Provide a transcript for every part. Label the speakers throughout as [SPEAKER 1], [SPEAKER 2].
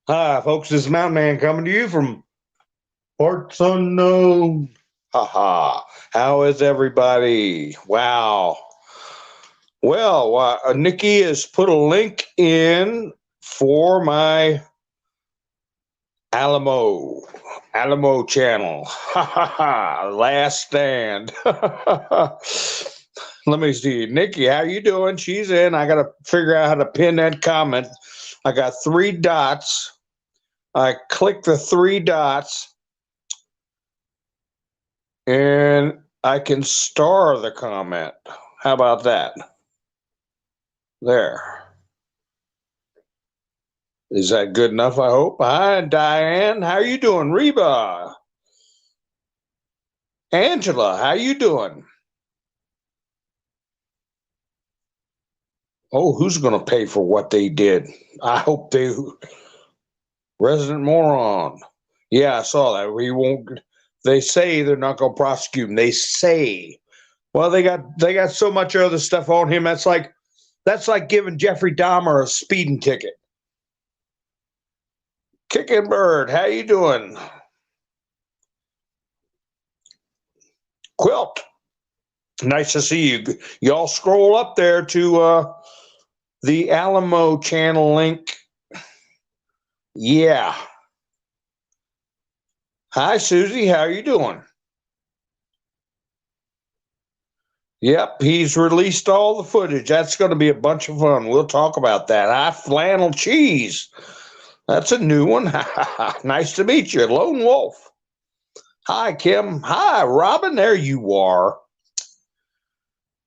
[SPEAKER 1] Hi, folks. This is Mountain Man coming to you from parts unknown. Haha. How is everybody? Wow. Well, Nikki has put a link in for my Alamo channel. Ha ha ha. Last stand. Let me see. Nikki, how you doing? She's in. I got to figure out how to pin that comment. I got three dots. I click the three dots and I can star the comment. How about that? There. Is that good enough, I hope? Hi, Diane. How you doing? Reba. Angela, how you doing? Oh, who's going to pay for what they did? I hope they... Resident moron. Yeah, I saw that. We won't... They say they're not going to prosecute him. They say. Well, they got so much other stuff on him. That's like giving Jeffrey Dahmer a speeding ticket. Kicking Bird, how you doing? Quilt, nice to see you. Y'all scroll up there to the Alamo channel link. Yeah. Hi, Susie, how you doing? Yep, he's released all the footage. That's going to be a bunch of fun. We'll talk about that. Hi, Flannel Cheese. That's a new one. Nice to meet you, Lone Wolf. Hi, Kim. Hi, Robin. There you are.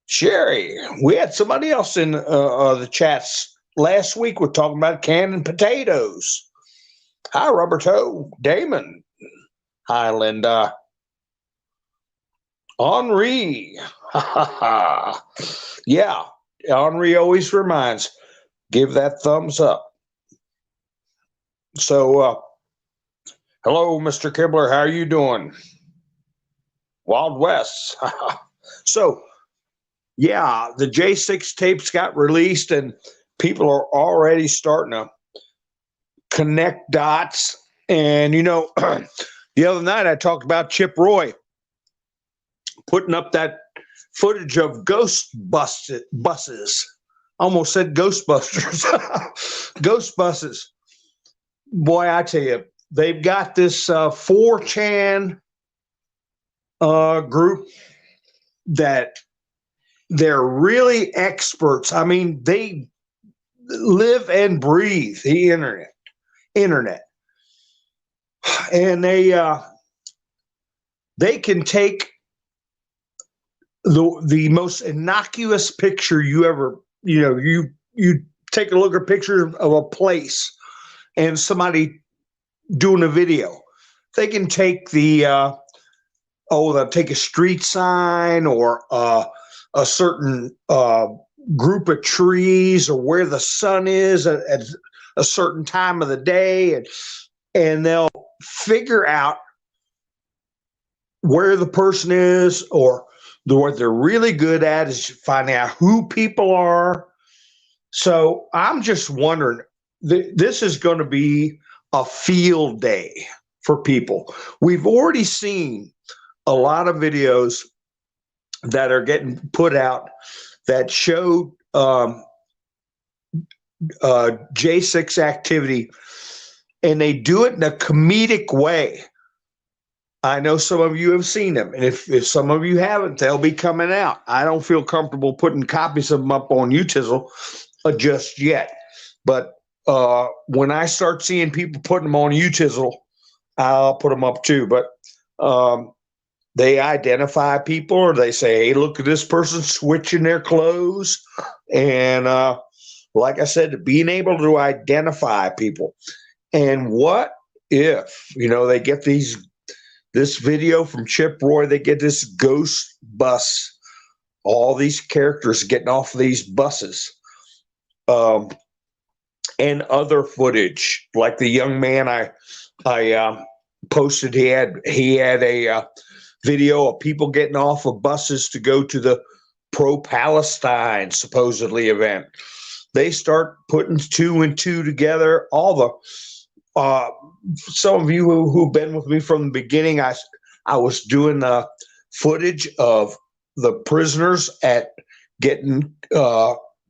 [SPEAKER 1] Sherry, we had somebody else in the chats last week. We're talking about canning potatoes. Hi, Roberto. Damon. Hi, Linda. Henri. Yeah, Henri always reminds, give that thumbs up. So, hello, Mr. Kibler. How are you doing? Wild West. So, yeah, the J6 tapes got released and people are already starting to connect dots. And, the other night I talked about Chip Roy putting up that footage of ghost buses. Almost said Ghostbusters. Ghost buses. Boy, I tell you, they've got this 4chan group that they're really experts. I mean, they live and breathe the internet, and they can take the most innocuous picture you ever, you take a look at pictures of a place and somebody doing a video. They can take they'll take a street sign or a certain group of trees or where the sun is at a certain time of the day, and they'll figure out where the person is, or what they're really good at is finding out who people are. So I'm just wondering, this is going to be a field day for people. We've already seen a lot of videos that are getting put out that show J6 activity, and they do it in a comedic way. I know some of you have seen them, and if some of you haven't, they'll be coming out. I don't feel comfortable putting copies of them up on UTizzle just yet, but when I start seeing people putting them on UTizzle, I'll put them up too. But they identify people, or they say, hey, look at this person switching their clothes. And like I said, being able to identify people. And what if, they get this video from Chip Roy, they get this ghost bus, all these characters getting off these buses, and other footage, like the young man I posted. He had a video of people getting off of buses to go to the pro-Palestine supposedly event. They start putting two and two together. All uh, some of you who've been with me from the beginning, I was doing footage of the prisoners at getting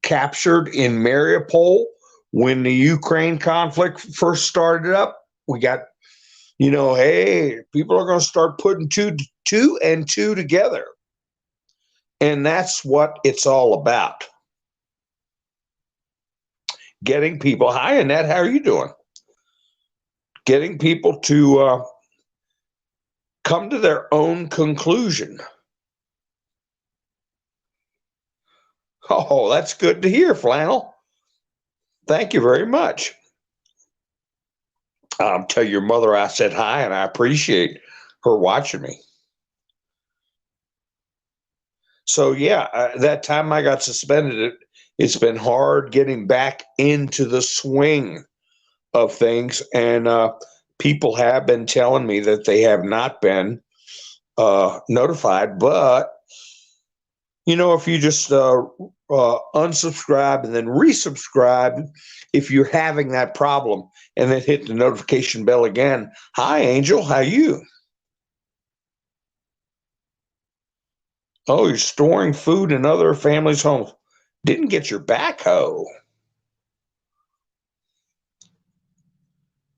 [SPEAKER 1] captured in Mariupol when the Ukraine conflict first started up. We got, hey, people are going to start putting two and two together. And that's what it's all about. Getting people, hi Annette, how are you doing? Getting people to come to their own conclusion. Oh, that's good to hear, Flannel. Thank you very much. Tell your mother I said hi, and I appreciate her watching me. So yeah, that time I got suspended, it's been hard getting back into the swing of things, and people have been telling me that they have not been notified. But if you just unsubscribe and then resubscribe, if you're having that problem, and then hit the notification bell again. Hi, Angel, how you? Oh, you're storing food in other families' homes. Didn't get your backhoe.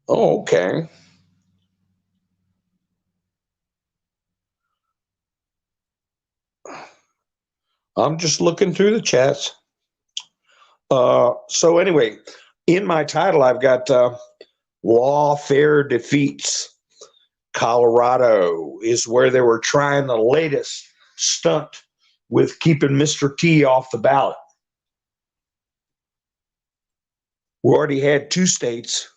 [SPEAKER 1] Oh, okay. I'm just looking through the chats. So anyway, in my title, I've got Lawfare defeats. Colorado is where they were trying the latest stunt with keeping Mr. T off the ballot. We already had 2 states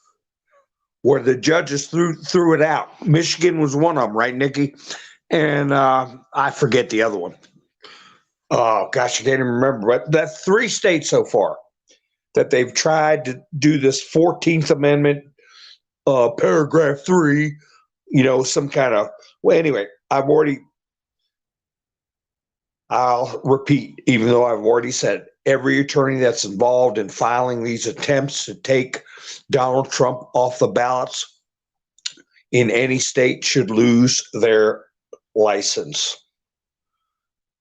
[SPEAKER 1] where the judges threw it out. Michigan was one of them, right, Nikki? And I forget the other one. Oh, gosh, I can't even remember. But that's 3 states so far that they've tried to do this 14th Amendment, paragraph 3, some kind of, well, anyway, I'll repeat, even though I've already said, every attorney that's involved in filing these attempts to take Donald Trump off the ballots in any state should lose their license.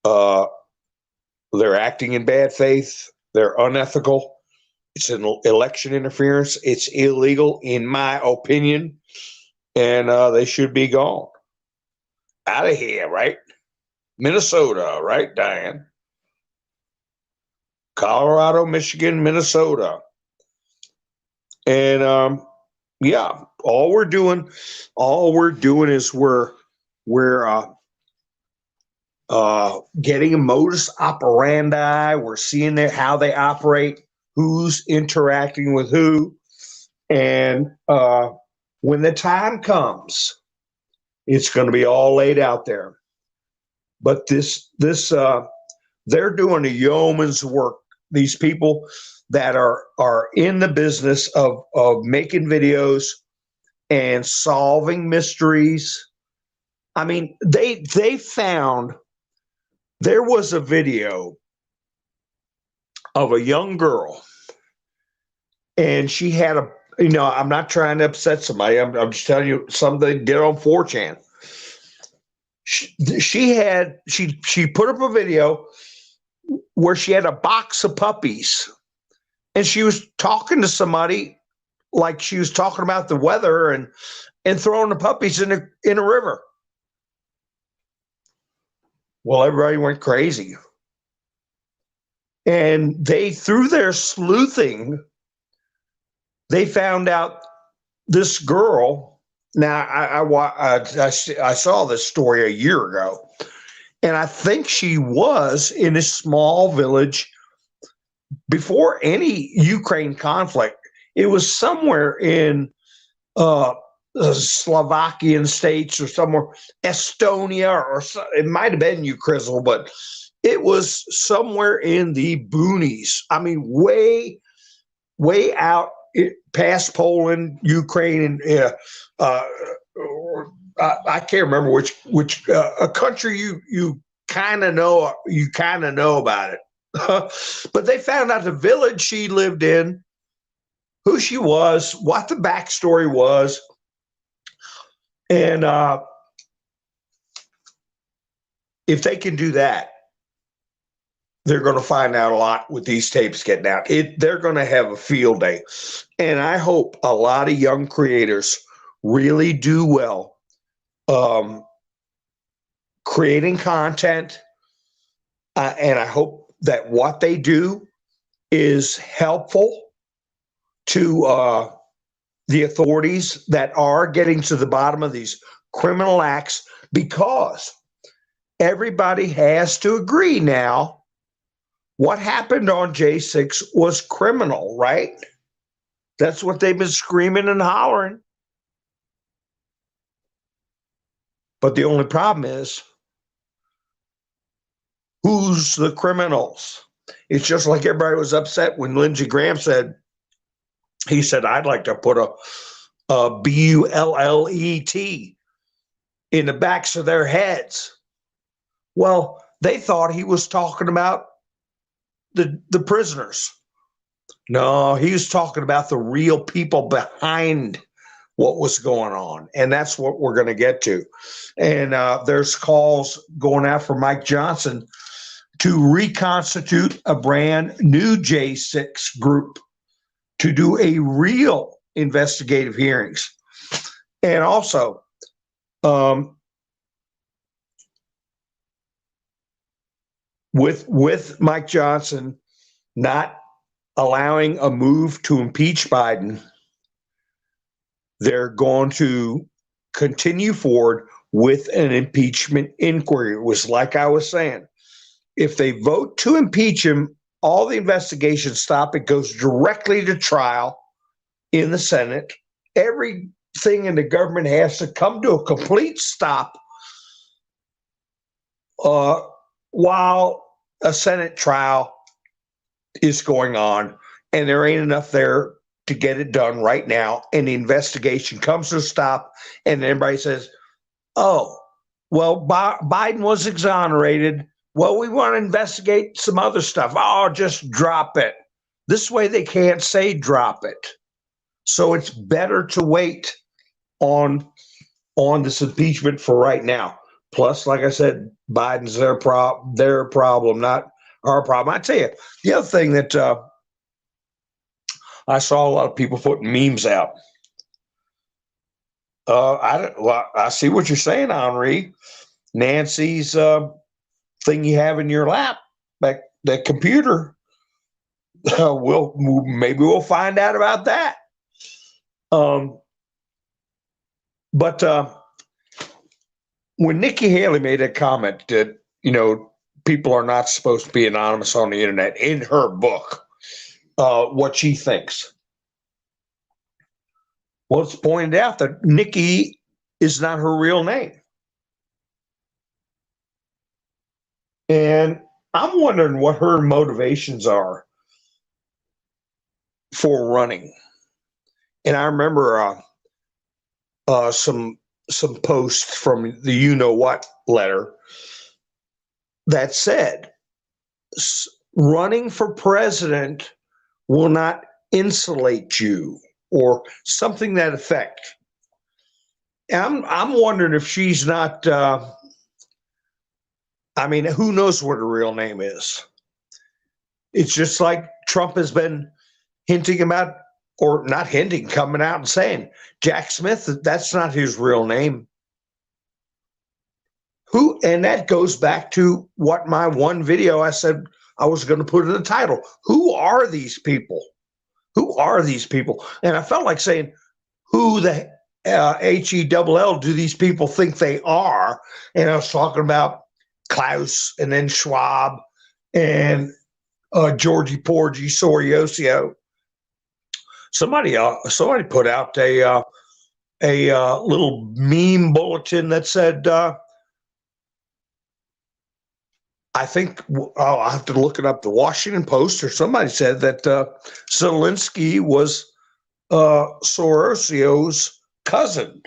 [SPEAKER 1] They're acting in bad faith. They're unethical. It's an election interference. It's illegal, in my opinion, and they should be gone. Out of here, right? Minnesota, right, Diane? Colorado, Michigan, Minnesota. And yeah, all we're doing is we're getting a modus operandi. We're seeing how they operate, who's interacting with who, and when the time comes, it's going to be all laid out there. But they're doing a yeoman's work. These people that are in the business of making videos and solving mysteries. I mean, they found there was a video of a young girl, and she had I'm not trying to upset somebody. I'm just telling you something they did on 4chan. She put up a video where she had a box of puppies, and she was talking to somebody like she was talking about the weather and throwing the puppies in a river. Well, everybody went crazy. And through their sleuthing, they found out this girl. Now, I saw this story a year ago, and I think she was in a small village before any Ukraine conflict. It was somewhere in the Slovakian states or somewhere, Estonia, or it might have been Ukraine, but it was somewhere in the boonies. I mean, way out past Poland, Ukraine, and I can't remember which a country you kind of know about it. But they found out the village she lived in who she was, what the backstory was, and if they can do that, they're going to find out a lot with these tapes getting out. They're going to have a field day. And I hope a lot of young creators really do well creating content. And I hope that what they do is helpful to the authorities that are getting to the bottom of these criminal acts, because everybody has to agree now what happened on J6 was criminal, right? That's what they've been screaming and hollering. But the only problem is, who's the criminals? It's just like everybody was upset when Lindsey Graham said, he said, I'd like to put a bullet in the backs of their heads. Well, they thought he was talking about the prisoners. No, he was talking about the real people behind what was going on. And that's what we're going to get to. And there's calls going out for Mike Johnson to reconstitute a brand new J6 group to do a real investigative hearings. And also, with Mike Johnson not allowing a move to impeach Biden, they're going to continue forward with an impeachment inquiry. It was like I was saying, if they vote to impeach him, all the investigations stop. It goes directly to trial in the Senate. Everything in the government has to come to a complete stop while a Senate trial is going on, and there ain't enough there to get it done right now. And the investigation comes to a stop, and everybody says, oh, well, Biden was exonerated. Well, we want to investigate some other stuff. Oh, just drop it. This way they can't say drop it. So it's better to wait on this impeachment for right now. Plus, like I said, Biden's their problem, not our problem. I tell you, the other thing that I saw a lot of people putting memes out. I see what you're saying, Henri. Nancy's thing you have in your lap, that computer. Maybe we'll find out about that. But when Nikki Haley made a comment that, people are not supposed to be anonymous on the internet in her book, what she thinks. Well, it's pointed out that Nikki is not her real name. And I'm wondering what her motivations are for running. And I remember some posts from the You Know What letter that said running for president will not insulate you, or something to that effect. And I'm wondering if she's not. Who knows what her real name is? It's just like Trump has been hinting about, or not hinting, coming out and saying, Jack Smith, that's not his real name. And that goes back to what my one video I said I was going to put in the title. Who are these people? Who are these people? And I felt like saying, who the HELL do these people think they are? And I was talking about Klaus, and then Schwab, and Georgie Porgy Soriosio. Somebody put out a little meme bulletin that said, I think I'll have to look it up. The Washington Post or somebody said that Zelensky was Sorosio's cousin.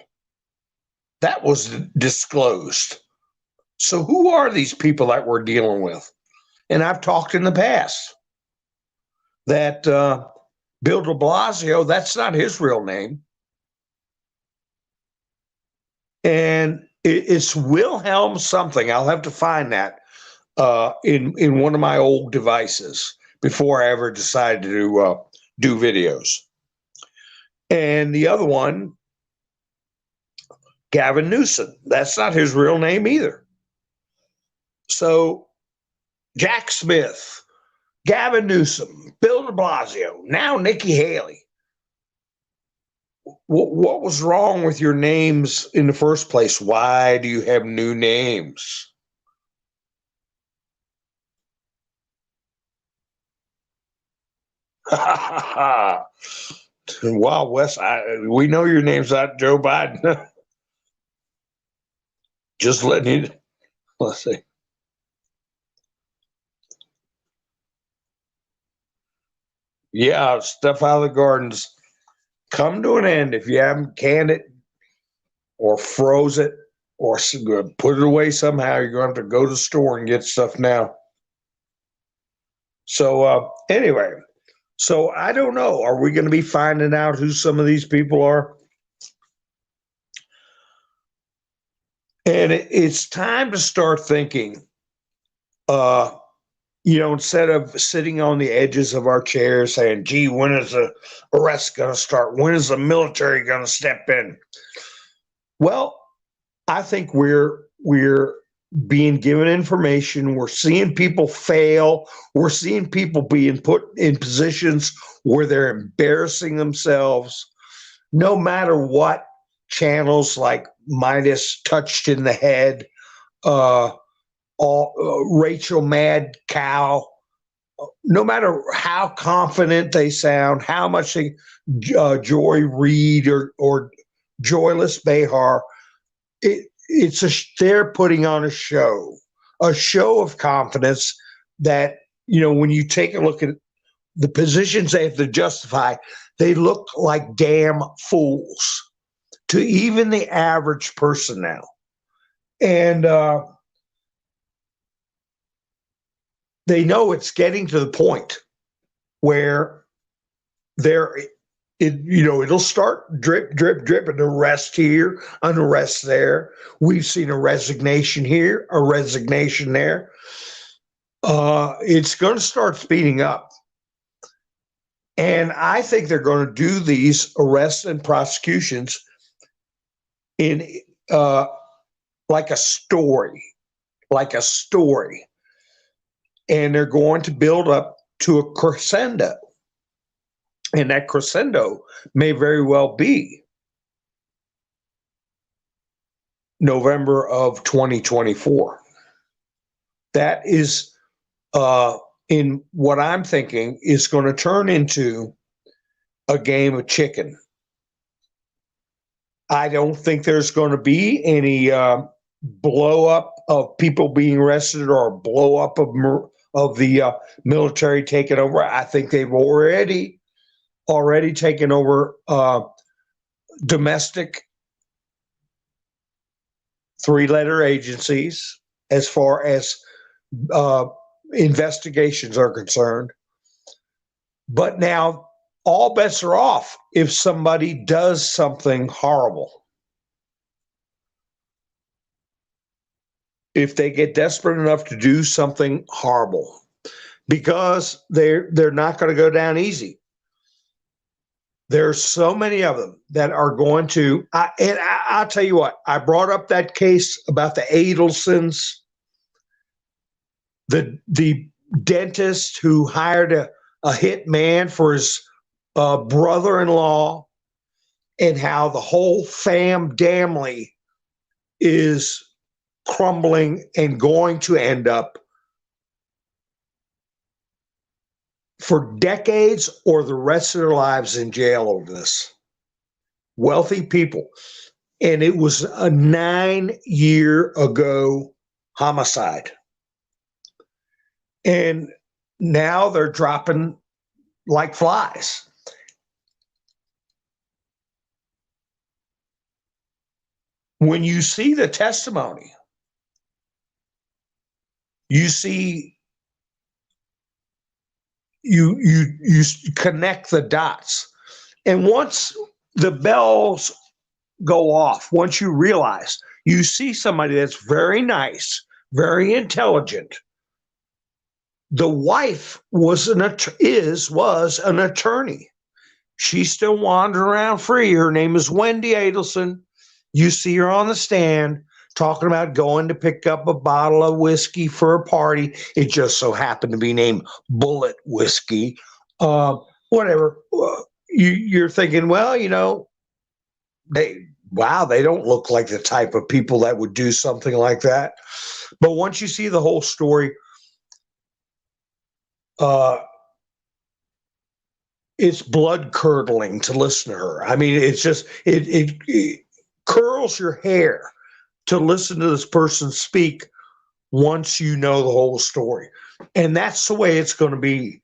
[SPEAKER 1] That was disclosed. So who are these people that we're dealing with? And I've talked in the past that Bill de Blasio, that's not his real name. And it's Wilhelm something. I'll have to find that in one of my old devices before I ever decided to do videos. And the other one, Gavin Newsom, that's not his real name either. So Jack Smith, Gavin Newsom, Bill de Blasio, now Nikki Haley. What was wrong with your names in the first place? Why do you have new names? Wild West, we know your name's not Joe Biden. Just letting you, let's see. Yeah, stuff out of the gardens come to an end. If you haven't canned it or froze it or put it away somehow, you're going to have to go to the store and get stuff now. So anyway, so I don't know. Are we going to be finding out who some of these people are? And it's time to start thinking, instead of sitting on the edges of our chairs saying, gee, when is the arrest going to start? When is the military going to step in? Well, I think we're being given information. We're seeing people fail. We're seeing people being put in positions where they're embarrassing themselves. No matter what channels like Midas Touched in the Head, Rachel Mad Cow, no matter how confident they sound, how much they, Joy Reid or Joyless Behar, they're putting on a show of confidence that, when you take a look at the positions they have to justify, they look like damn fools to even the average person now. And they know it's getting to the point where it'll start drip, drip, drip, an arrest here, an arrest there. We've seen a resignation here, a resignation there. It's going to start speeding up. And I think they're going to do these arrests and prosecutions in like a story. And they're going to build up to a crescendo. And that crescendo may very well be November of 2024. That is, in what I'm thinking, is going to turn into a game of chicken. I don't think there's going to be any blow up of people being arrested or a blow up of the military taking over. I think they've already taken over domestic three-letter agencies as far as investigations are concerned. But now all bets are off if somebody does something horrible. If they get desperate enough to do something horrible, because they're not going to go down easy. There's so many of them that are going to, I'll tell you what, I brought up that case about the Adelsons, the dentist who hired a hit man for his brother-in-law, and how the whole family is crumbling and going to end up for decades or the rest of their lives in jail over this. Wealthy people. And it was a 9-year ago homicide. And now they're dropping like flies. When you see the testimony, you see you connect the dots. And once the bells go off, once you realize you see somebody that's very nice, very intelligent. The wife was an attorney. She's still wandering around free. Her name is Wendy Adelson. You see her on the stand talking about going to pick up a bottle of whiskey for a party. It just so happened to be named Bullet Whiskey. Whatever. You're thinking, well, they don't look like the type of people that would do something like that. But once you see the whole story, it's blood curdling to listen to her. I mean, it's just it curls your hair to listen to this person speak once you know the whole story. And that's the way it's going to be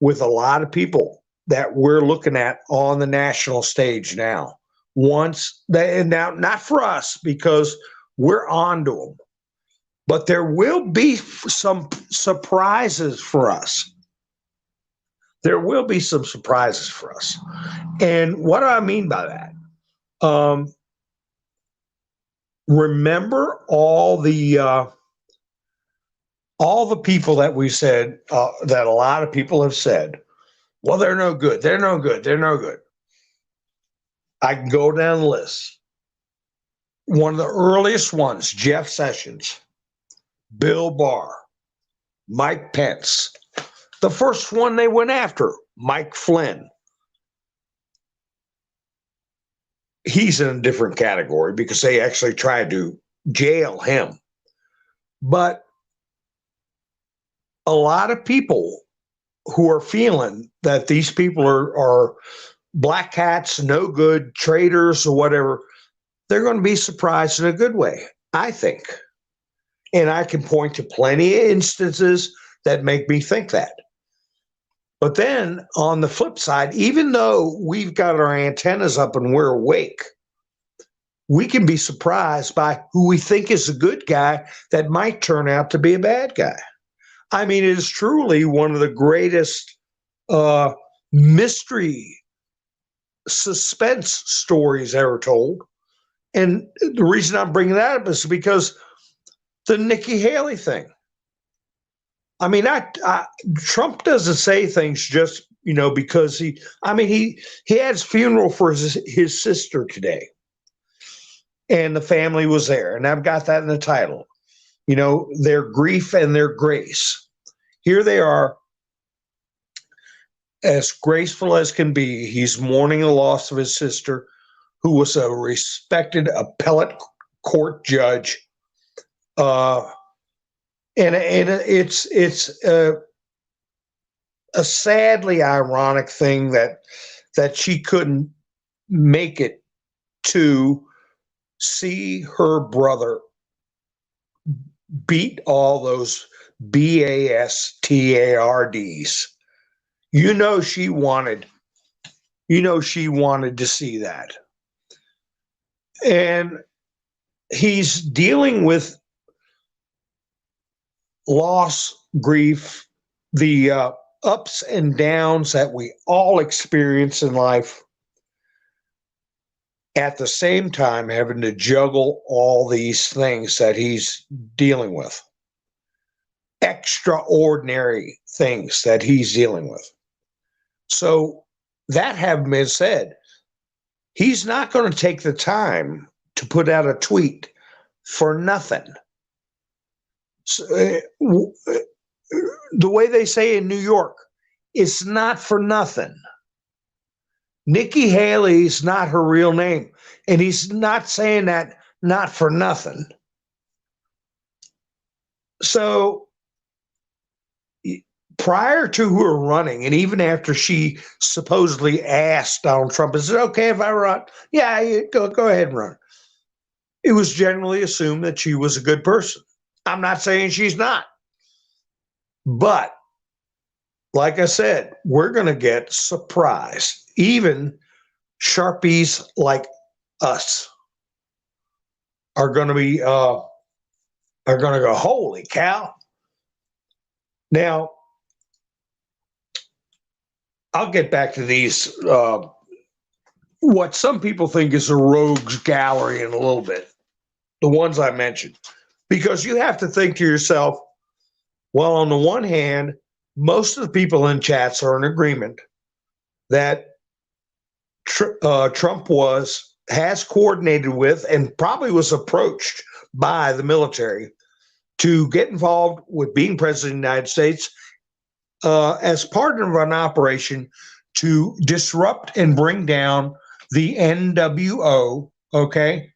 [SPEAKER 1] with a lot of people that we're looking at on the national stage now. Now, not for us because we're on to them, but there will be some surprises for us. There will be some surprises for us. And what do I mean by that? Remember all the people that we said, that a lot of people have said, well, they're no good. They're no good. They're no good. I can go down the list. One of the earliest ones, Jeff Sessions, Bill Barr, Mike Pence. The first one they went after, Mike Flynn. He's in a different category because they actually tried to jail him. But a lot of people who are feeling that these people are black hats, no good, traitors or whatever, they're going to be surprised in a good way, I think. And I can point to plenty of instances that make me think that. But then on the flip side, even though we've got our antennas up and we're awake, we can be surprised by who we think is a good guy that might turn out to be a bad guy. I mean, it is truly one of the greatest mystery suspense stories ever told. And the reason I'm bringing that up is because the Nikki Haley thing. I mean, Trump doesn't say things just, because he had his funeral for his sister today. And the family was there. And I've got that in the title. Their grief and their grace. Here they are, as graceful as can be. He's mourning the loss of his sister, who was a respected appellate court judge. And it's a sadly ironic thing that she couldn't make it to see her brother beat all those BASTARDs. She wanted to see that. And he's dealing with loss, grief, the ups and downs that we all experience in life, at the same time having to juggle all these things that he's dealing with. Extraordinary things that he's dealing with. So that having been said, he's not going to take the time to put out a tweet for nothing. So, the way they say in New York, it's not for nothing. Nikki Haley's not her real name, and he's not saying that not for nothing. So prior to her running, and even after she supposedly asked Donald Trump, is it okay if I run? Yeah, go ahead and run. It was generally assumed that she was a good person. I'm not saying she's not. But like I said, we're going to get surprised. Even Sharpies like us are going to be are going to go, holy cow. Now, I'll get back to these, what some people think is a rogues gallery in a little bit, the ones I mentioned, because you have to think to yourself, well, on the one hand, most of the people in chats are in agreement that Trump has coordinated with and probably was approached by the military to get involved with being president of the United States as part of an operation to disrupt and bring down the NWO, okay,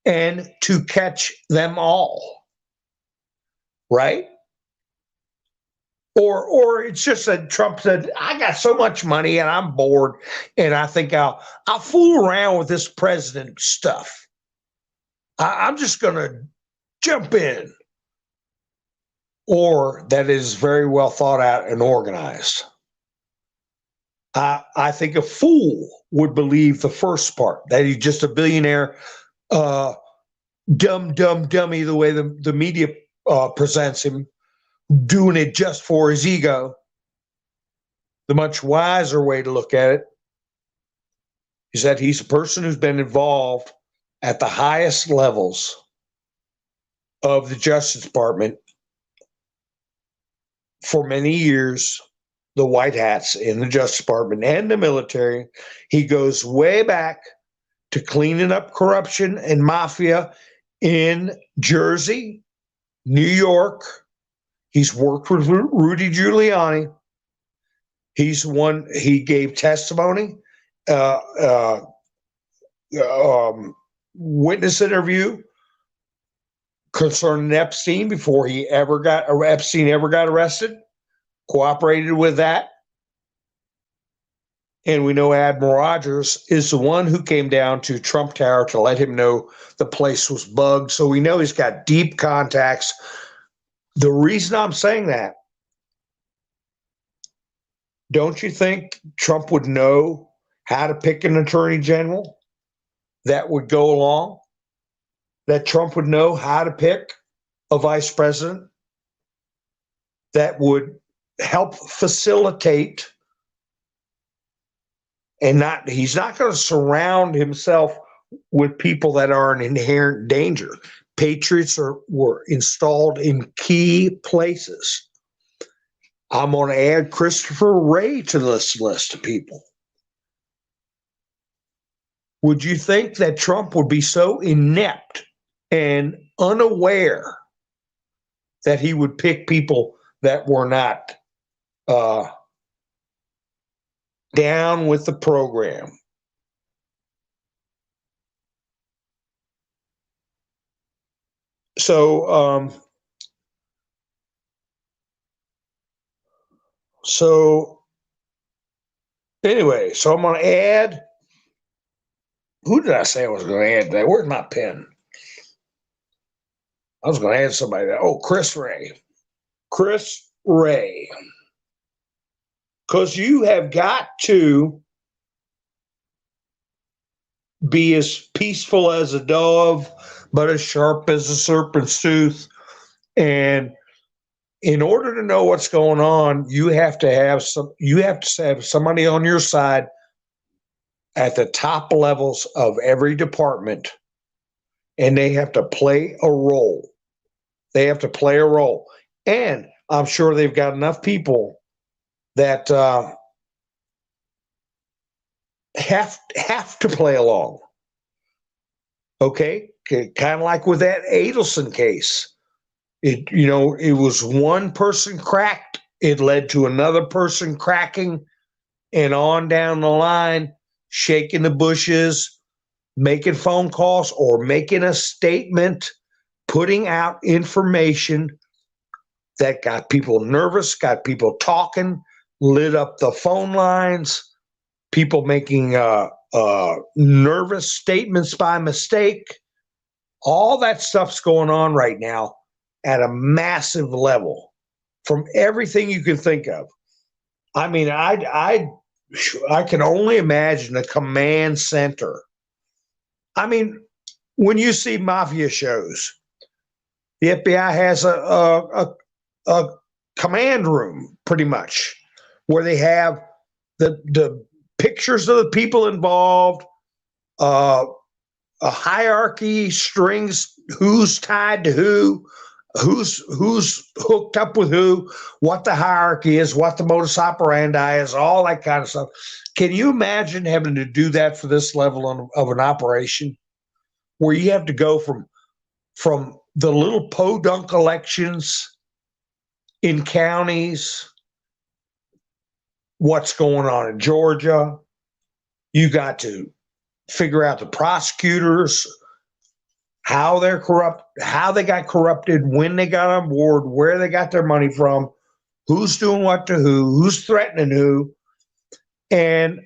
[SPEAKER 1] and to catch them all, right? Or it's just that Trump said, I got so much money and I'm bored, and I think I'll fool around with this president stuff. I'm just gonna jump in. Or that is very well thought out and organized. I think a fool would believe the first part, that he's just a billionaire, dumb dummy, the way the media presents him, doing it just for his ego. The much wiser way to look at it is that he's a person who's been involved at the highest levels of the Justice Department for many years, the white hats in the Justice Department and the military. He goes way back to cleaning up corruption and mafia in Jersey, New York. He's worked with Rudy Giuliani. He's one, he gave testimony, witness interview concerning Epstein before Epstein ever got arrested, cooperated with that. And we know Admiral Rogers is the one who came down to Trump Tower to let him know the place was bugged. So we know he's got deep contacts. The reason I'm saying that, don't you think Trump would know how to pick an attorney general that would go along? That Trump would know how to pick a vice president that would help facilitate, and he's not going to surround himself with people that are in inherent danger. Patriots were installed in key places. I'm going to add Christopher Wray to this list of people. Would you think that Trump would be so inept and unaware that he would pick people that were not down with the program? So anyway, so I'm going to add, who did I say I was going to add that? Where's my pen? I was going to add somebody that. Oh, Chris Wray. Chris Wray. Because you have got to be as peaceful as a dove, but as sharp as a serpent's tooth. And in order to know what's going on, you have to have somebody on your side at the top levels of every department, and they have to play a role. They have to play a role. And I'm sure they've got enough people that have to play along. Okay? Kind of like with that Adelson case. It was one person cracked. It led to another person cracking, and on down the line, shaking the bushes, making phone calls or making a statement, putting out information that got people nervous, got people talking, lit up the phone lines, people making nervous statements by mistake. All that stuff's going on right now at a massive level from everything you can think of. I mean, I can only imagine a command center. I mean, when you see mafia shows, the FBI has a command room, pretty much, where they have the pictures of the people involved, a hierarchy, strings, who's tied to who's hooked up with who, what the hierarchy is, what the modus operandi is, all that kind of stuff. Can you imagine having to do that for this level of an operation, where you have to go from the little podunk elections in counties, what's going on in Georgia? You got to figure out the prosecutors, how they're corrupt, how they got corrupted, when they got on board, where they got their money from, who's doing what to who's threatening who. And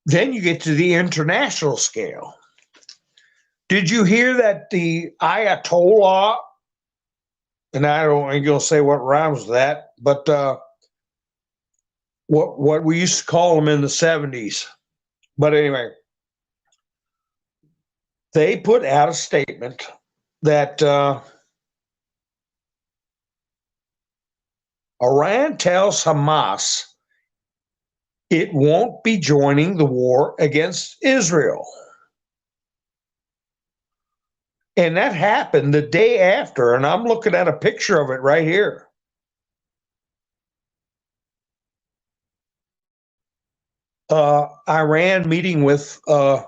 [SPEAKER 1] then you get to the international scale. Did you hear that the Ayatollah, and I ain't gonna say what rhymes with that, but what we used to call them in the 70s. But anyway, they put out a statement that Iran tells Hamas it won't be joining the war against Israel. And that happened the day after, and I'm looking at a picture of it right here. Iran meeting with the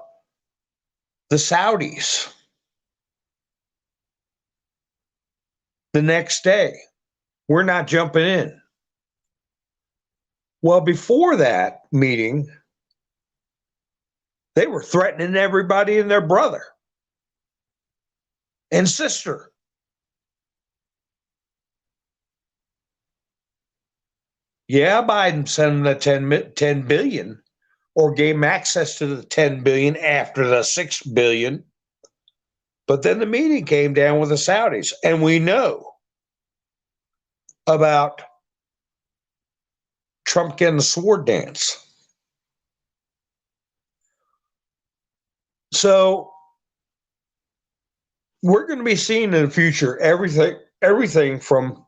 [SPEAKER 1] Saudis the next day. We're not jumping in. Well, before that meeting, they were threatening everybody and their brother and sister. Yeah, Biden sent the 10 billion, or gave him access to the 10 billion after the 6 billion. But then the meeting came down with the Saudis, and we know about Trump getting the sword dance. So we're going to be seeing in the future everything from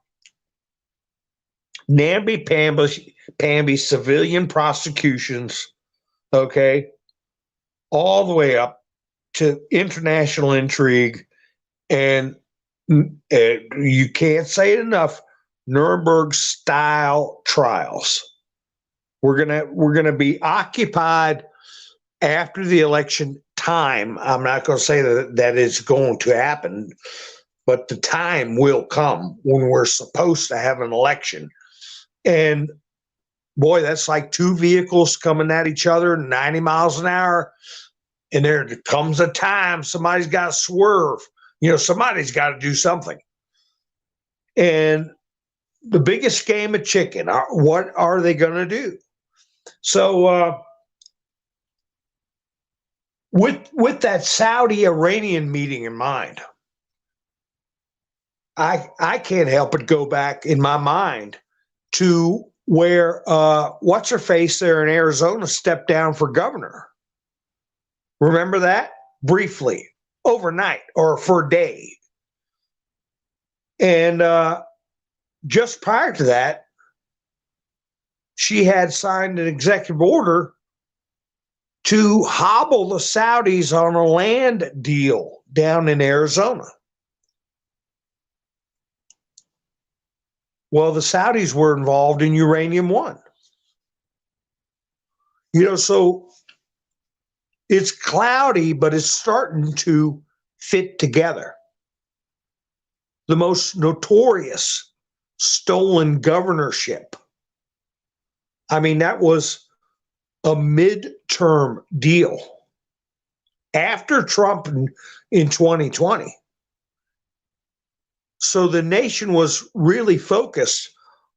[SPEAKER 1] namby-pamby civilian prosecutions, okay, all the way up to international intrigue, and you can't say it enough, Nuremberg style trials. We're gonna be occupied after the election time. I'm not going to say that it's going to happen, but the time will come when we're supposed to have an election. And boy, that's like two vehicles coming at each other 90 miles an hour. And there comes a time somebody's got to swerve. Somebody's got to do something. And the biggest game of chicken, what are they going to do? So with that Saudi-Iranian meeting in mind, I can't help but go back in my mind to where what's her face there in Arizona stepped down for governor. Remember that? Briefly, overnight or for a day. And just prior to that, she had signed an executive order to hobble the Saudis on a land deal down in Arizona. Well, the Saudis were involved in Uranium One. So it's cloudy, but it's starting to fit together. The most notorious stolen governorship. I mean, that was a midterm deal after Trump in 2020. So the nation was really focused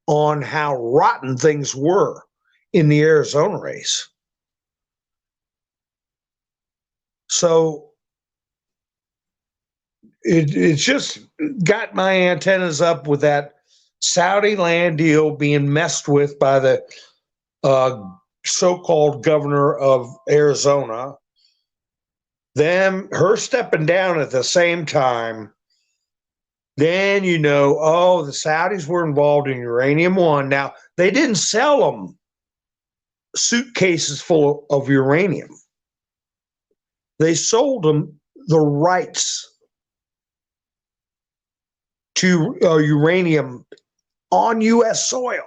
[SPEAKER 1] on how rotten things were in the Arizona race. So it's just got my antennas up with that Saudi land deal being messed with by the so-called governor of Arizona. Her stepping down at the same time Then you know, oh, the Saudis were involved in Uranium One. Now, they didn't sell them suitcases full of uranium. They sold them the rights to uranium on U.S. soil.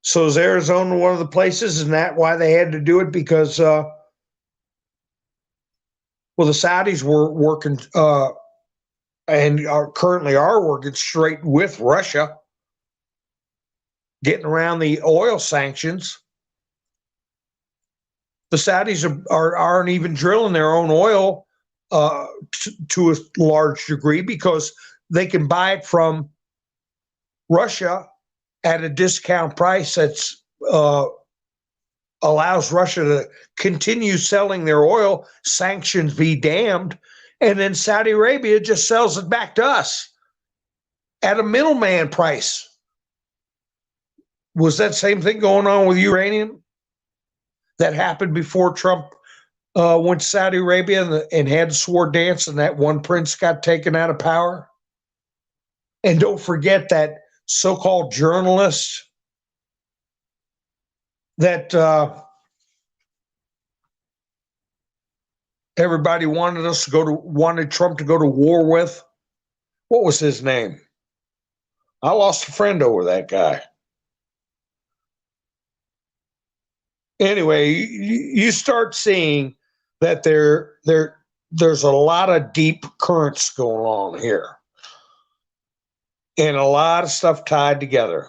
[SPEAKER 1] So is Arizona one of the places? Isn't that why they had to do it? Because, well, the Saudis were working and currently are working straight with Russia, getting around the oil sanctions. The Saudis aren't even drilling their own oil to a large degree because they can buy it from Russia at a discount price that's allows Russia to continue selling their oil, sanctions be damned, and then Saudi Arabia just sells it back to us at a middleman price. Was that same thing going on with uranium that happened before Trump went to Saudi Arabia and had a sword dance and that one prince got taken out of power? And don't forget that so-called journalist that everybody wanted Trump to go to war with. What was his name? I lost a friend over that guy. Anyway, you start seeing that there's a lot of deep currents going on here, and a lot of stuff tied together.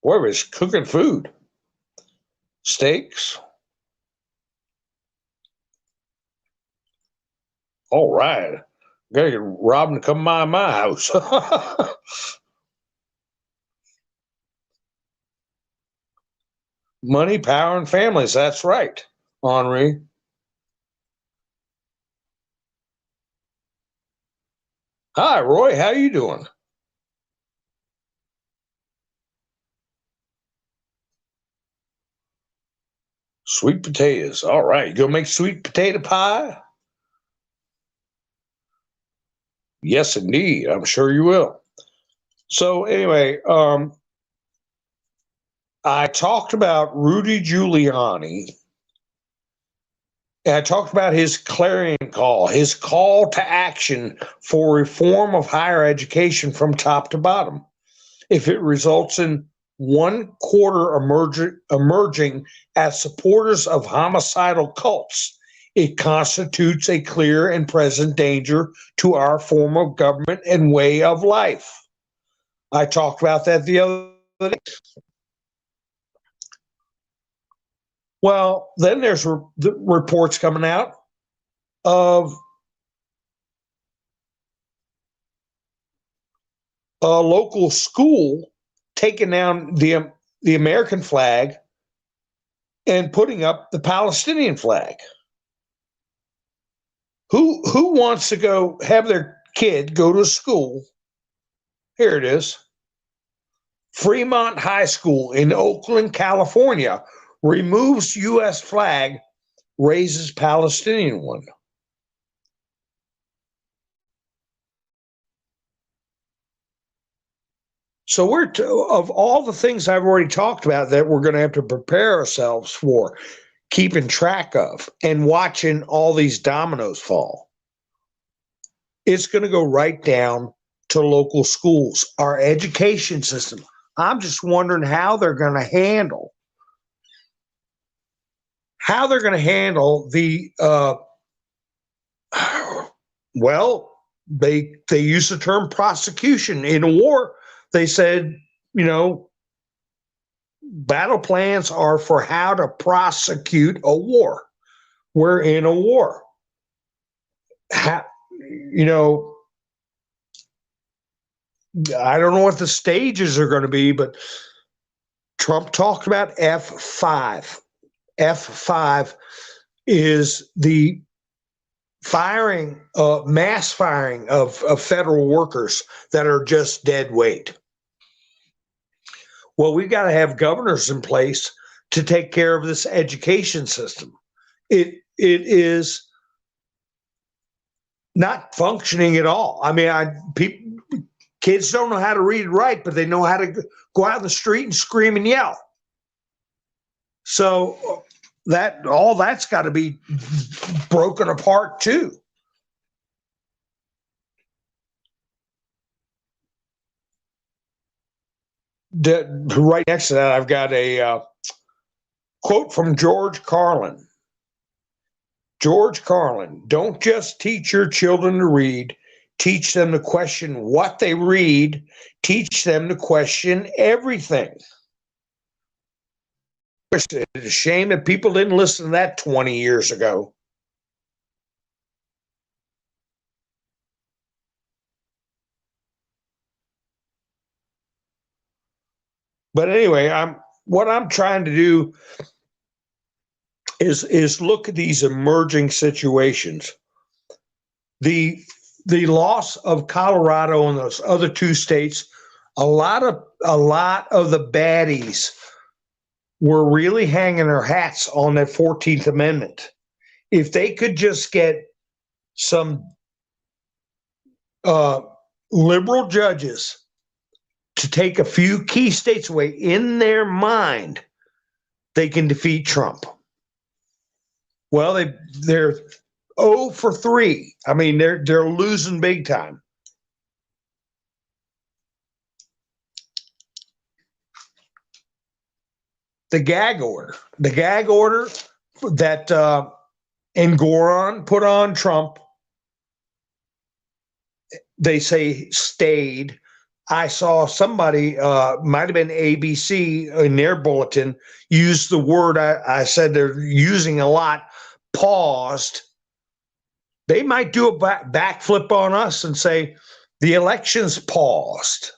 [SPEAKER 1] Boy, was cooking food, steaks. All right, gotta get Robin to come by my house. Money, power, and families. That's right, Henri. Hi, Roy. How you doing? Sweet potatoes. All right. You gonna make sweet potato pie? Yes, indeed. I'm sure you will. So anyway, I talked about Rudy Giuliani. And I talked about his clarion call, his call to action for reform of higher education from top to bottom. If it results in 1/4 emerging as supporters of homicidal cults, it constitutes a clear and present danger to our form of government and way of life. I talked about that the other day. Well, then there's the reports coming out of a local school taking down the American flag and putting up the Palestinian flag. Who wants to go have their kid go to school? Here it is. Fremont High School in Oakland, California removes U.S. flag, raises Palestinian one. So of all the things I've already talked about that we're going to have to prepare ourselves for, keeping track of, and watching all these dominoes fall, it's going to go right down to local schools, our education system. I'm just wondering how they're going to handle the well, they use the term prosecution in a war. They said, battle plans are for how to prosecute a war. We're in a war. I don't know what the stages are going to be, but Trump talked about F5. F5 is the mass firing of federal workers that are just dead weight. Well, we've got to have governors in place to take care of this education system. it is not functioning at all. I mean, kids don't know how to read and write, but they know how to go out in the street and scream and yell. So all that's got to be broken apart too. Right next to that, I've got a quote from George Carlin. George Carlin, don't just teach your children to read, teach them to question what they read, teach them to question everything. It's a shame that people didn't listen to that 20 years ago. But anyway, what I'm trying to do is look at these emerging situations. The loss of Colorado and those other two states, a lot of the baddies were really hanging their hats on that 14th Amendment. If they could just get some liberal judges to take a few key states away, in their mind, they can defeat Trump. Well, they're 0 for 3. I mean, they're losing big time. The gag order that Engoron put on Trump, they say stayed. I saw somebody, might have been ABC in their bulletin, use the word I said they're using a lot, paused. They might do a backflip on us and say the election's paused.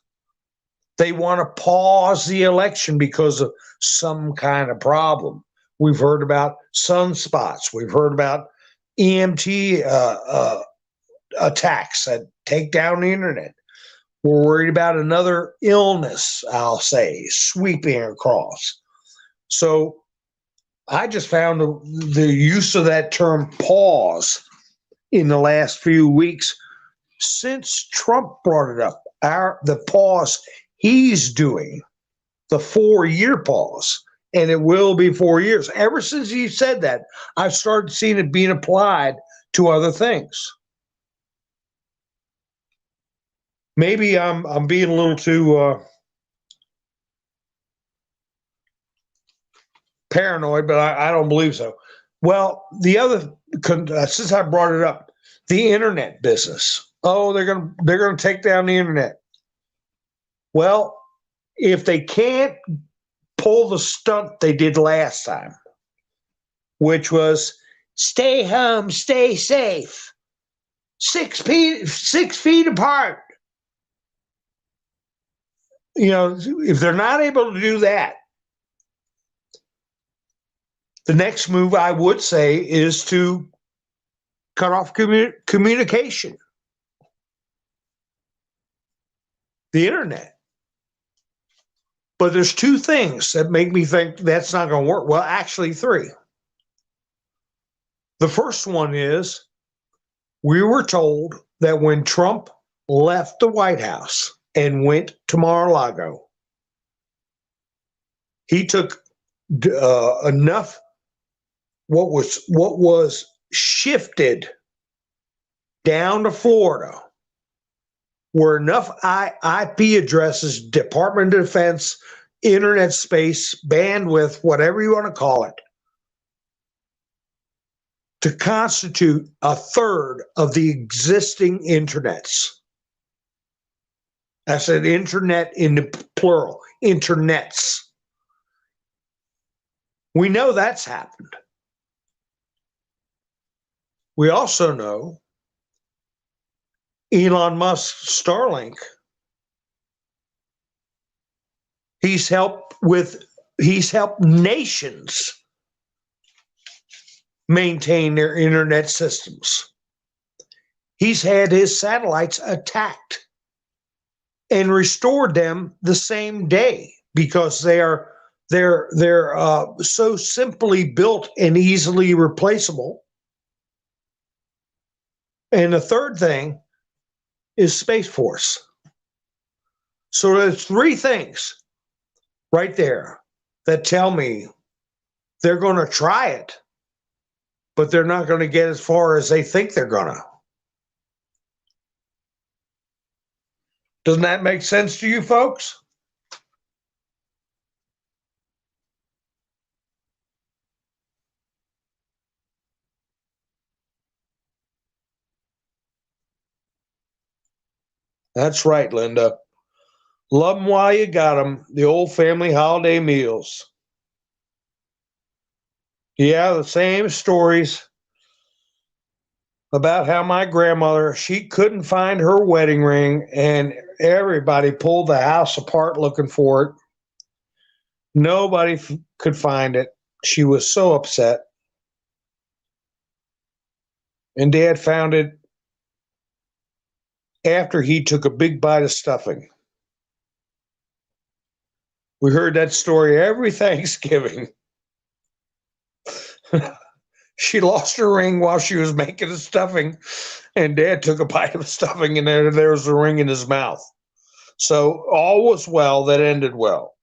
[SPEAKER 1] They want to pause the election because of some kind of problem. We've heard about sunspots. We've heard about EMT attacks that take down the internet. We're worried about another illness, I'll say, sweeping across. So I just found the use of that term pause in the last few weeks since Trump brought it up. The pause he's doing, the 4-year pause, and it will be 4 years. Ever since he said that, I've started seeing it being applied to other things. Maybe I'm being a little too paranoid, but I don't believe so. Well, the other, since I brought it up, the internet business. Oh, they're gonna take down the internet. Well, if they can't pull the stunt they did last time, which was stay home, stay safe, 6 feet apart. You know, if they're not able to do that, the next move I would say is to cut off communication. The internet. But there's 2 things that make me think that's not going to work. Well, actually 3. The first one is we were told that when Trump left the White House and went to Mar-a-Lago, he took enough what was shifted down to Florida, were enough IP addresses, Department of Defense, internet space, bandwidth, whatever you want to call it, to constitute 1/3 of the existing internets. I said internet in the plural, internets. We know that's happened. We also know Elon Musk's Starlink, he's helped nations maintain their internet systems. He's had his satellites attacked and restored them the same day because they're so simply built and easily replaceable And the third thing is Space Force. So there's three things right there that tell me they're going to try it, but they're not going to get as far as they think they're going to. Doesn't that make sense to you folks? That's right, Linda. Love them while you got them. The old family holiday meals. Yeah, the same stories about how my grandmother, she couldn't find her wedding ring and everybody pulled the house apart looking for it. Nobody could find it. She was so upset. And Dad found it after he took a big bite of stuffing. We heard that story every Thanksgiving. She lost her ring while she was making the stuffing, and Dad took a bite of stuffing, and there was a ring in his mouth. So all was well that ended well.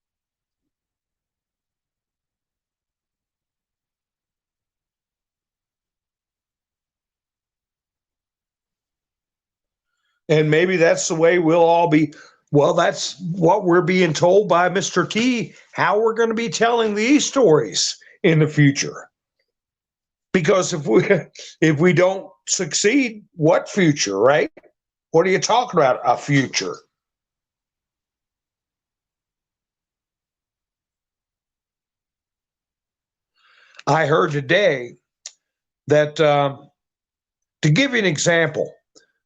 [SPEAKER 1] And maybe that's the way we'll all be. Well, that's what we're being told by Mr. T, how we're going to be telling these stories in the future. Because if we don't succeed, what future, right? What are you talking about? A future. I heard today that to give you an example,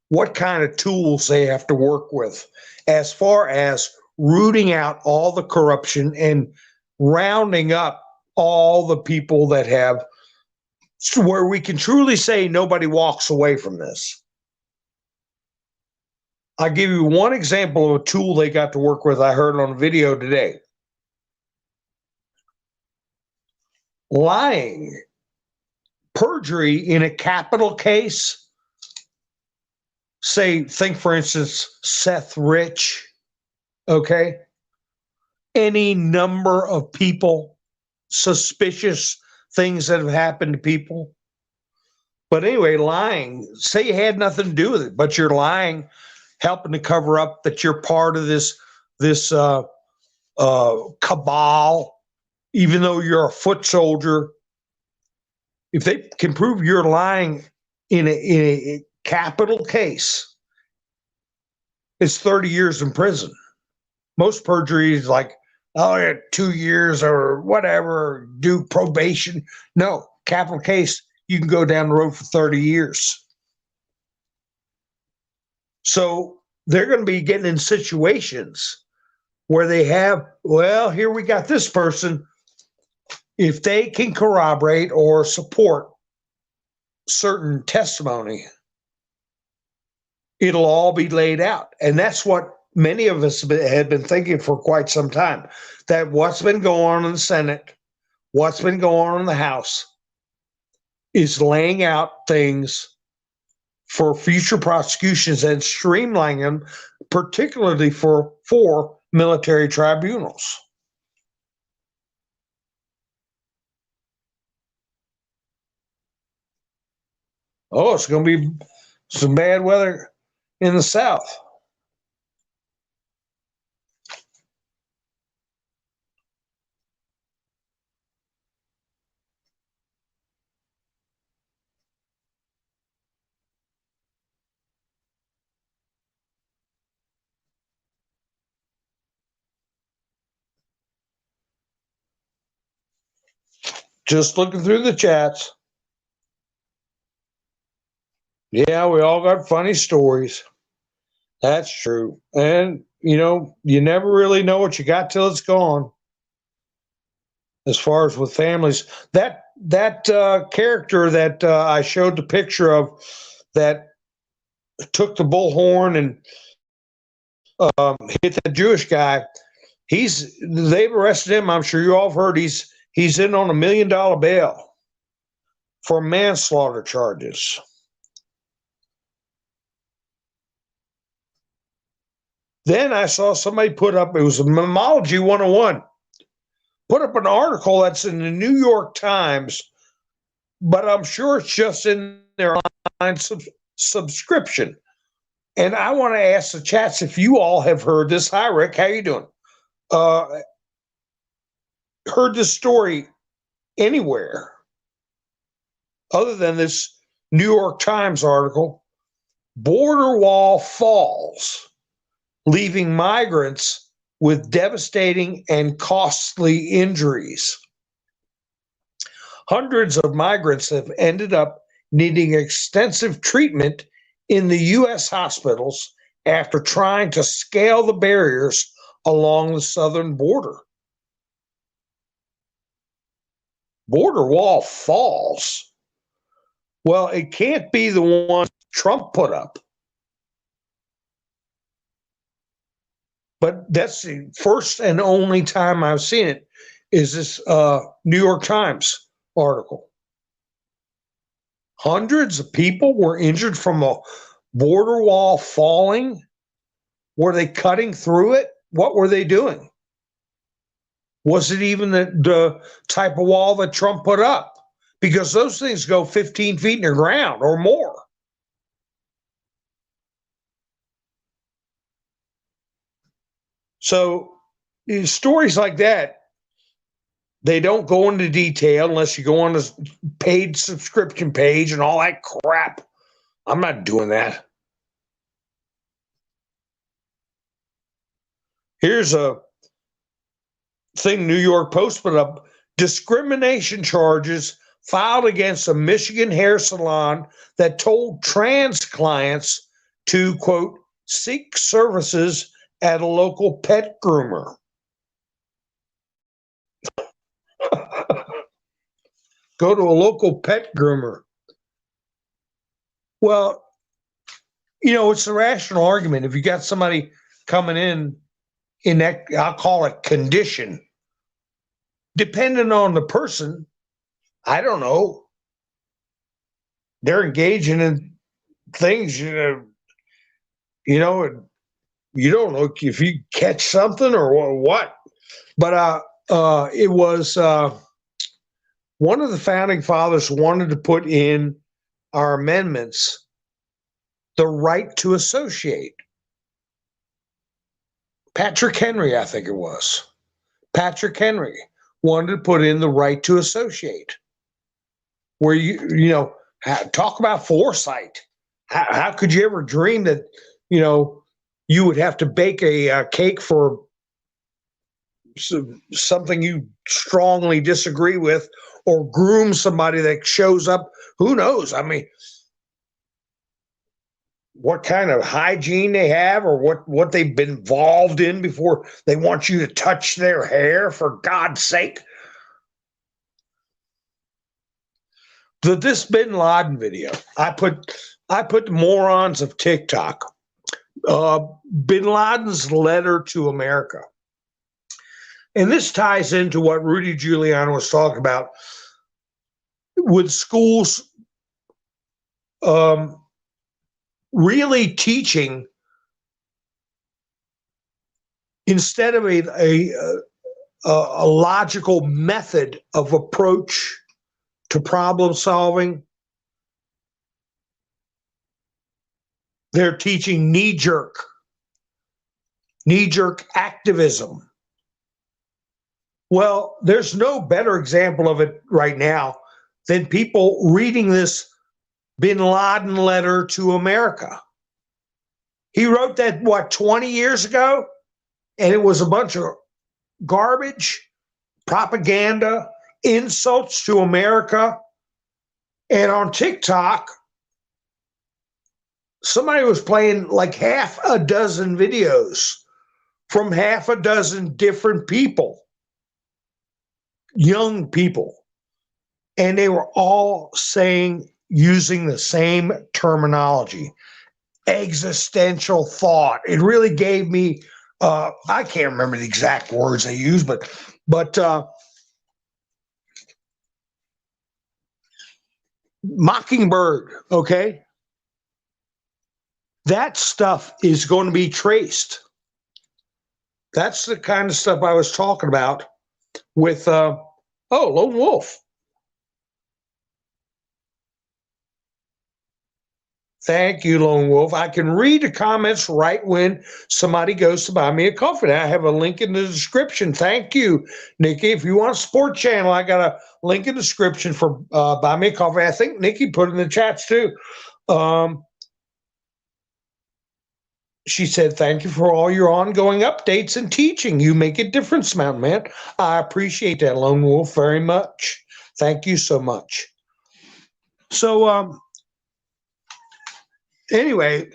[SPEAKER 1] what kind of tools they have to work with as far as rooting out all the corruption and rounding up all the people that have, where we can truly say nobody walks away from this. I'll give you one example of a tool they got to work with. I heard on a video today. Lying, perjury in a capital case. Say, think for instance, Seth Rich, okay? Any number of people, suspicious things that have happened to people. But anyway, lying, say you had nothing to do with it, but you're lying, helping to cover up that you're part of this cabal, even though you're a foot soldier. If they can prove you're lying in a capital case, it's 30 years in prison. Most perjury is like, oh, yeah, 2 years or whatever, do probation. No, capital case, you can go down the road for 30 years. So they're going to be getting in situations where they have, well, here we got this person. If they can corroborate or support certain testimony, it'll all be laid out. And that's what many of us had been thinking for quite some time, that what's been going on in the Senate, what's been going on in the House is laying out things for future prosecutions and streamlining them, particularly for military tribunals. Oh, it's going to be some bad weather in the South. Just looking through the chats. Yeah, we all got funny stories. That's true. And, you never really know what you got till it's gone. As far as with families, that character that I showed the picture of that took the bullhorn and hit the Jewish guy, they've arrested him. I'm sure you all have heard he's in on $1 million bail for manslaughter charges. Then I saw somebody put up, it was a Mammalogy 101, put up an article that's in the New York Times, but I'm sure it's just in their online subscription. And I want to ask the chats if you all have heard this. Hi, Rick. How you doing? Heard this story anywhere other than this New York Times article? Border wall falls, leaving migrants with devastating and costly injuries. Hundreds of migrants have ended up needing extensive treatment in the U.S. hospitals after trying to scale the barriers along the southern border. Border wall falls. Well, it can't be the one Trump put up. But that's the first and only time I've seen it is this New York Times article. Hundreds of people were injured from a border wall falling. Were they cutting through it? What were they doing? Was it even the type of wall that Trump put up? Because those things go 15 feet in the ground or more. So stories like that, they don't go into detail unless you go on a paid subscription page and all that crap. I'm not doing that. Here's a thing New York Post put up. Discrimination charges filed against a Michigan hair salon that told trans clients to, quote, seek services at a local pet groomer. Go to a local pet groomer. Well, it's a rational argument. If you got somebody coming in that, I'll call it condition, depending on the person, I don't know, they're engaging in things, you don't know if you catch something or what. But it was one of the founding fathers wanted to put in our amendments the right to associate. Patrick Henry, I think it was. Patrick Henry wanted to put in the right to associate, where talk about foresight. How could you ever dream that you would have to bake a cake for something you strongly disagree with, or groom somebody that shows up? Who knows? I mean, what kind of hygiene they have, or what they've been involved in before they want you to touch their hair, for God's sake. This Bin Laden video, I put morons of TikTok, Bin Laden's letter to America. And this ties into what Rudy Giuliani was talking about with schools really teaching, instead of a logical method of approach to problem solving, they're teaching knee-jerk activism. Well, there's no better example of it right now than people reading this Bin Laden letter to America. He wrote that, 20 years ago? And it was a bunch of garbage, propaganda, insults to America. And on TikTok, somebody was playing like half a dozen videos from half a dozen different people, young people. And they were all using the same terminology, existential thought. It really gave me, I can't remember the exact words they used, but Mockingbird, okay? That stuff is going to be traced. That's the kind of stuff I was talking about with, Lone Wolf. Thank you, Lone Wolf. I can read the comments right when somebody goes to buy me a coffee. I have a link in the description. Thank you, Nikki. If you want a sport channel, I got a link in the description for buy me a coffee. I think Nikki put it in the chats too. She said, thank you for all your ongoing updates and teaching. You make a difference, Mountain Man. I appreciate that, Lone Wolf, very much. Thank you so much. So, anyway,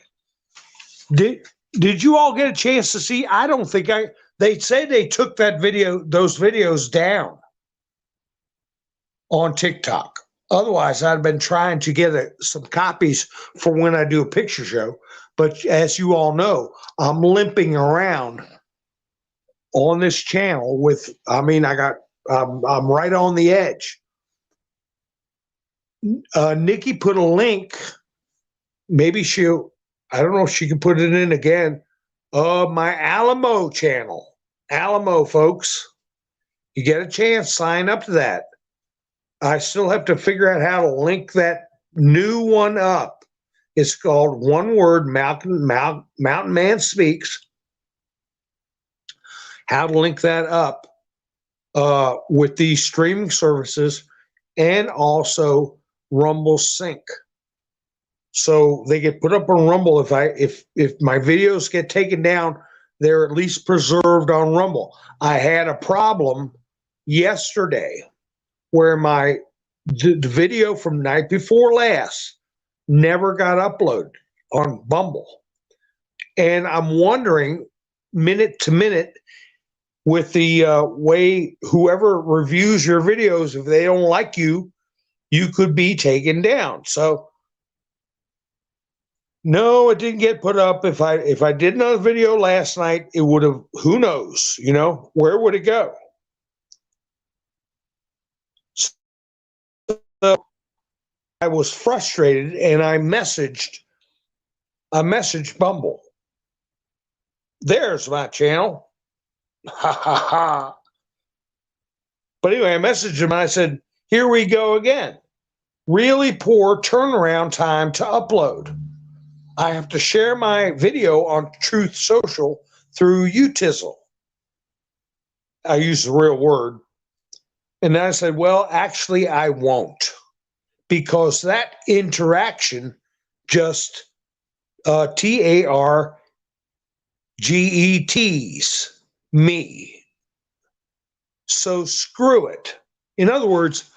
[SPEAKER 1] did you all get a chance to see? I don't think they say they took those videos down on TikTok. Otherwise, I'd been trying to get some copies for when I do a picture show. But as you all know, I'm limping around on this channel with, I'm right on the edge. Nikki put a link. Maybe I don't know if she can put it in again. My Alamo channel. Alamo, folks. You get a chance, sign up to that. I still have to figure out how to link that new one up. It's called one word, Mountain Man Speaks. How to link that up with these streaming services and also Rumble Sync. So they get put up on Rumble. If my videos get taken down, they're at least preserved on Rumble. I had a problem yesterday where the video from night before last never got uploaded on Bumble. And I'm wondering, minute to minute, with the way whoever reviews your videos, if they don't like you, you could be taken down. So no, it didn't get put up. If I did another video last night, it would have, who knows, where would it go? So I was frustrated and I messaged Bumble. There's my channel. Ha ha ha. But anyway, I messaged him and I said, here we go again. Really poor turnaround time to upload. I have to share my video on Truth Social through Utizzle. I use the real word. And then I said, well, actually, I won't. Because that interaction just TARGETs me. So screw it. In other words,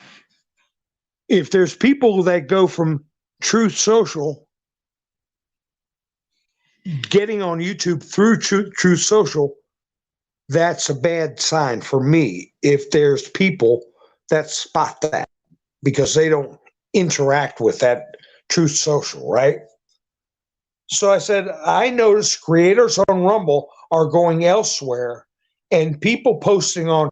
[SPEAKER 1] if there's people that go from Truth Social getting on YouTube through Truth Social, that's a bad sign for me if there's people that spot that because they don't interact with that Truth Social, right? So I said, I noticed creators on Rumble are going elsewhere and people posting on.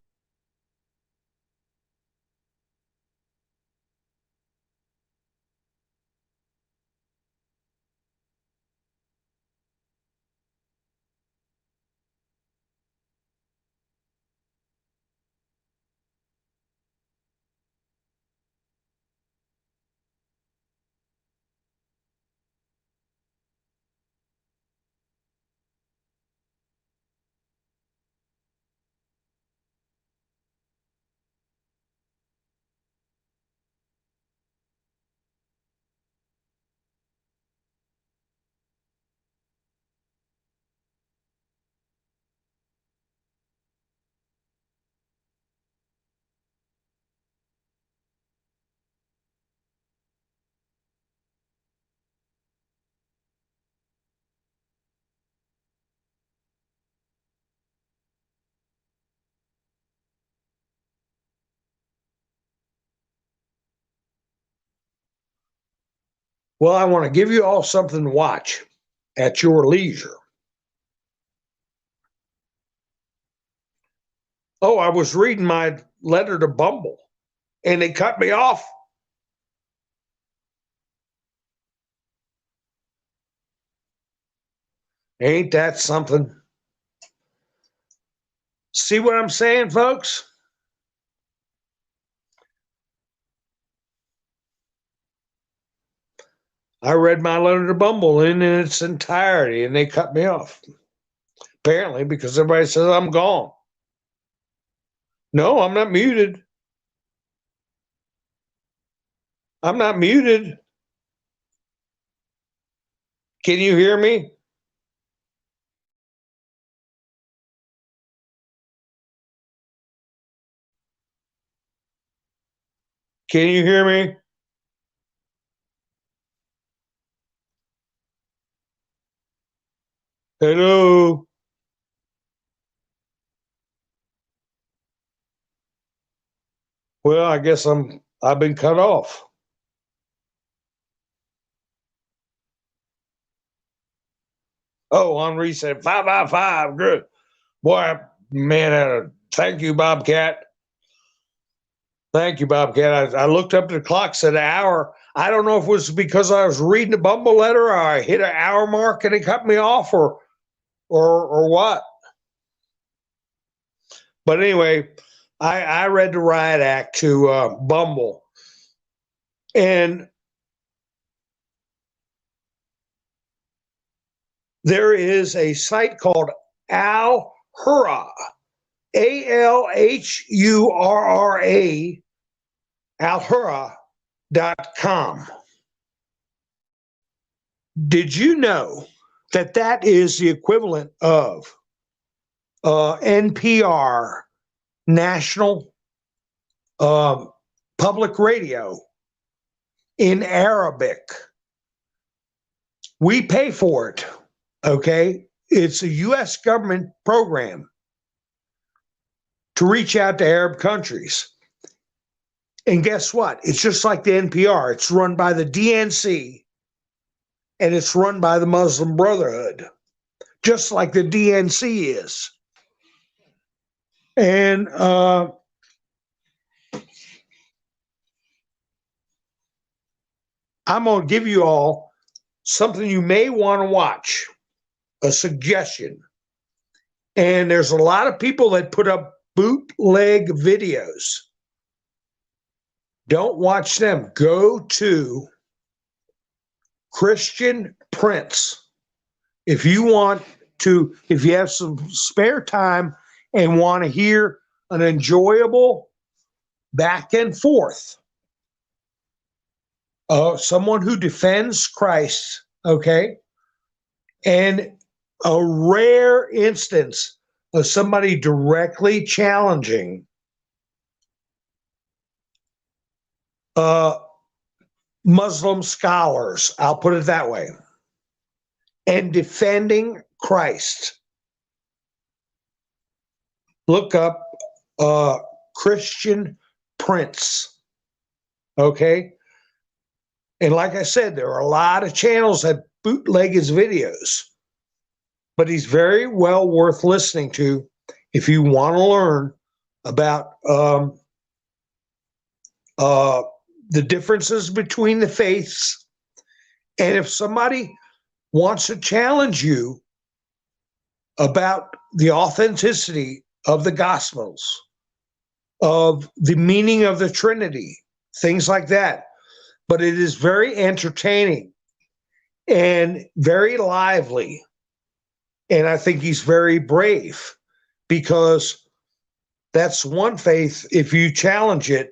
[SPEAKER 1] Well, I want to give you all something to watch at your leisure. Oh, I was reading my letter to Bumble and they cut me off. Ain't that something? See what I'm saying, folks? I read my letter to Bumble in its entirety, and they cut me off. Apparently, because everybody says I'm gone. No, I'm not muted. I'm not muted. Can you hear me? Can you hear me? Hello? Well, I guess I've been cut off. Oh, on reset. 5 by 5. Good. Boy, man, thank you, Bobcat. Thank you, Bobcat. I looked up at the clock, said an hour. I don't know if it was because I was reading the Bumble letter or I hit an hour mark and it cut me off or what. But anyway, I read the riot act to Bumble. And there is a site called Alhurra, ALHURRA, alhurra.com. Did you know that that is the equivalent of NPR, National Public Radio, in Arabic? We pay for it, okay? It's a U.S. government program to reach out to Arab countries. And guess what? It's just like the NPR. It's run by the DNC and it's run by the Muslim Brotherhood, just like the DNC is. And I'm going to give you all something you may want to watch, a suggestion. And there's a lot of people that put up bootleg videos. Don't watch them. Go to Christian Prince. If you have some spare time and want to hear an enjoyable back and forth, someone who defends Christ, okay, and a rare instance of somebody directly challenging Muslim scholars, I'll put it that way, and defending Christ. Look up Christian Prince, okay? And like I said, there are a lot of channels that bootleg his videos, but he's very well worth listening to if you want to learn about the differences between the faiths. And if somebody wants to challenge you about the authenticity of the Gospels, of the meaning of the Trinity, things like that, but it is very entertaining and very lively. And I think he's very brave, because that's one faith. If you challenge it,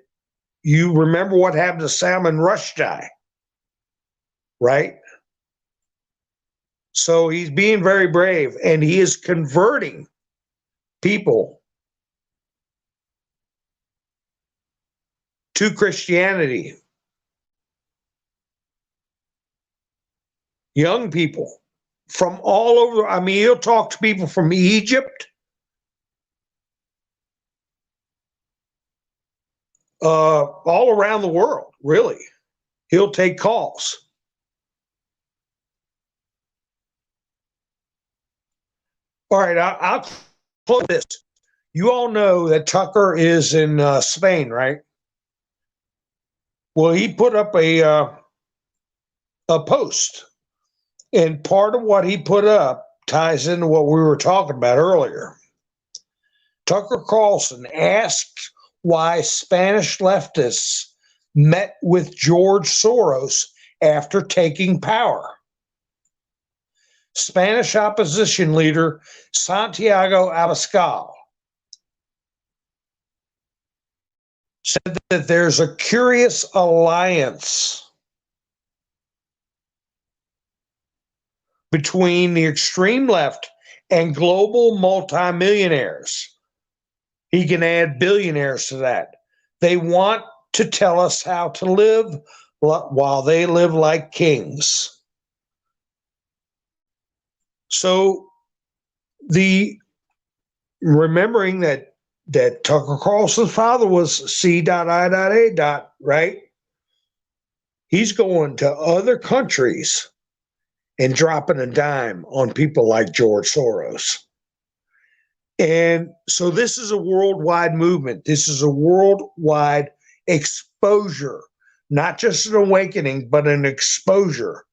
[SPEAKER 1] you remember what happened to Salman Rushdie, right? So he's being very brave, and he is converting people to Christianity. Young people from all over. I mean, he'll talk to people from Egypt, all around the world, really. He'll take calls. All right, I'll close this. You all know that Tucker is in Spain, right? Well, he put up a post, and part of what he put up ties into what we were talking about earlier. Tucker Carlson asked why Spanish leftists met with George Soros after taking power. Spanish opposition leader Santiago Abascal said that there's a curious alliance between the extreme left and global multimillionaires. He can add billionaires to that. They want to tell us how to live while they live like kings. So remembering that Tucker Carlson's father was C.I.A. Right? He's going to other countries and dropping a dime on people like George Soros. And so this is a worldwide movement. This is a worldwide exposure, not just an awakening, but an exposure.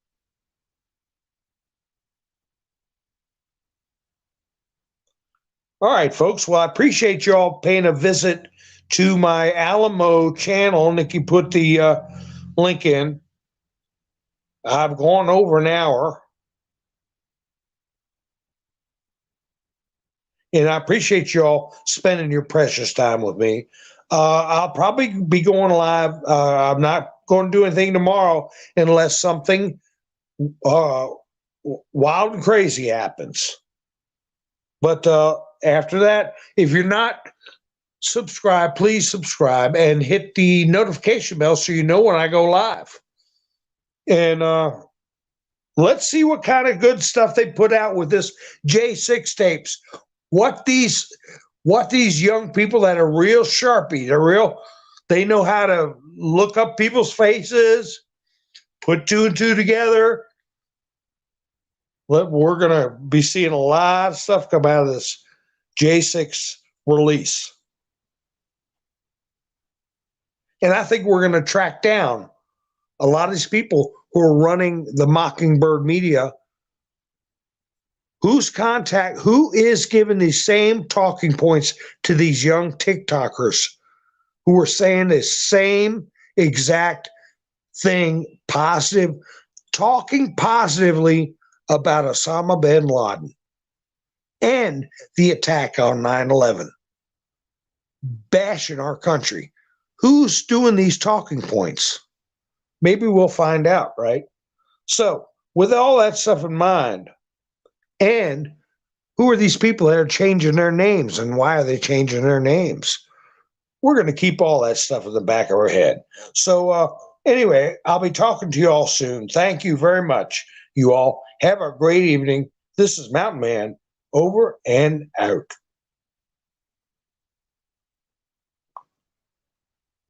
[SPEAKER 1] All right, folks. Well, I appreciate y'all paying a visit to my Alamo channel. Nikki put the link in. I've gone over an hour. And I appreciate y'all spending your precious time with me. I'll probably be going live. I'm not going to do anything tomorrow unless something wild and crazy happens. But after that, if you're not subscribed, please subscribe and hit the notification bell so you know when I go live. And let's see what kind of good stuff they put out with this J6 tapes. What these young people that are real Sharpie, they know how to look up people's faces, put two and two together. We're going to be seeing a lot of stuff come out of this J6 release. And I think we're going to track down a lot of these people who are running the Mockingbird media. Who is giving these same talking points to these young TikTokers who are saying the same exact thing, talking positively about Osama bin Laden and the attack on 9/11, bashing our country? Who's doing these talking points? Maybe we'll find out, right? So, with all that stuff in mind, and who are these people that are changing their names and why are they changing their names? We're going to keep all that stuff in the back of our head. So anyway, I'll be talking to you all soon. Thank you very much. You all have a great evening. This is Mountain Man, over and out.